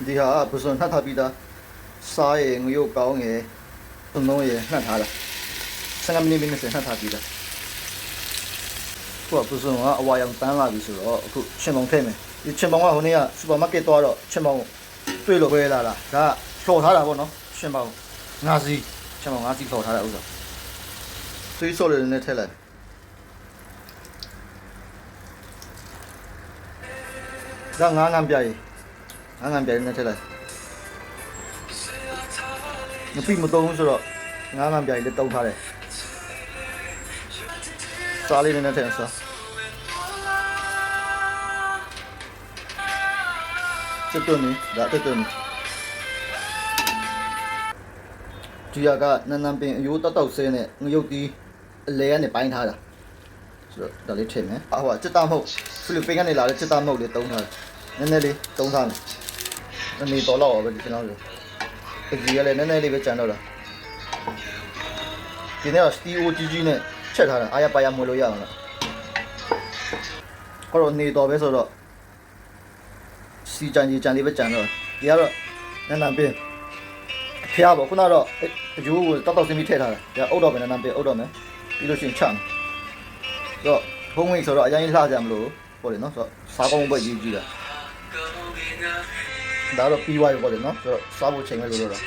ဒီဟာပစွန်နှက်ထားပြီးသားစားရယ်ငရုတ်ကောင်းရယ်သုံးလုံးရယ်နှက်ထားတာ15မိနစ်20နှက်ထားပြီးသားခုကပစွန်ကအဝါရောင်တန်းလာပြီဆိုတော့အခုချင်းပေါင်ထည့်မယ်ဒီချင်းပေါင်ကဟိုနေ့ကစူပါမားကတ်သွားတော့ချင်းပေါင်တွေ့လို့ပဲလာတာဒါလှော်ထားတာပေါ့နော်ချင်းပေါင်5စီးချင်းပေါင်5စီးလှော်ထားတဲ့ဥစ္စာသွေးစော်လေးနဲ့ထည့်လိုက်ဒါငါးငံပြားနဲ့ထည့်လိုက်မပြီးမသုံးဘူးဆိုတော့ငါးငံပြားလေးတုံးထားတယ်စားလေးနဲ့ထည့်စားတက်တွနေဒါတက်တွနေဒီကနန်းနန်းပင်အယိုးတောက်ဆဲနဲ့ငရုတ်တီးအလဲကနေပိုင်းထားတာဆိုတော့ဒါလေးထည့်မယ်ဟိုကစစ်သားမဟုတ်ဖိလစ်ပိန်ကနေလာတဲ့စစ်သားမဟုတ်လေးတုံးထားတယ်နည်းနည်းလေးတုံးထားမယ်အနေတော်တော့ပဲဒီစင်းလောက်ဆိုဒီကလည်းနည်းနည်းလေးပဲကြံတော့တာဒီနေ့ကစတီအိုကြီးနဲ့ချက်ထားတာအားရပါရမွေလို့ရအောင်လားဟောတော့နေတော်ပဲဆိုတော့စီကြံကြီးကြံလေးပဲကြံတော့ဒီကတော့နန်းနန်းပင်ဖျားပေါ့ခုနကတော့အကျိုးကိုတောက်စင်းပြီးထည့်ထားတာဒါအုတ်တော့ပဲနန်းနန်းပင်အုတ်တော့မယ်ပြီးလို့ရှိရင်ချမ်းတော့ဖုံးဝင်ဆိုတော့အရင်လှကြမလို့ပေါ့လေနော်ဆိုတော့စားကောင်းပဲရေးကြည့်တာဒါတော့ပြီးသွားပြီပေါ့လေနော်ဆိုတော့စားဖို့ချိန်ပဲလို့တော့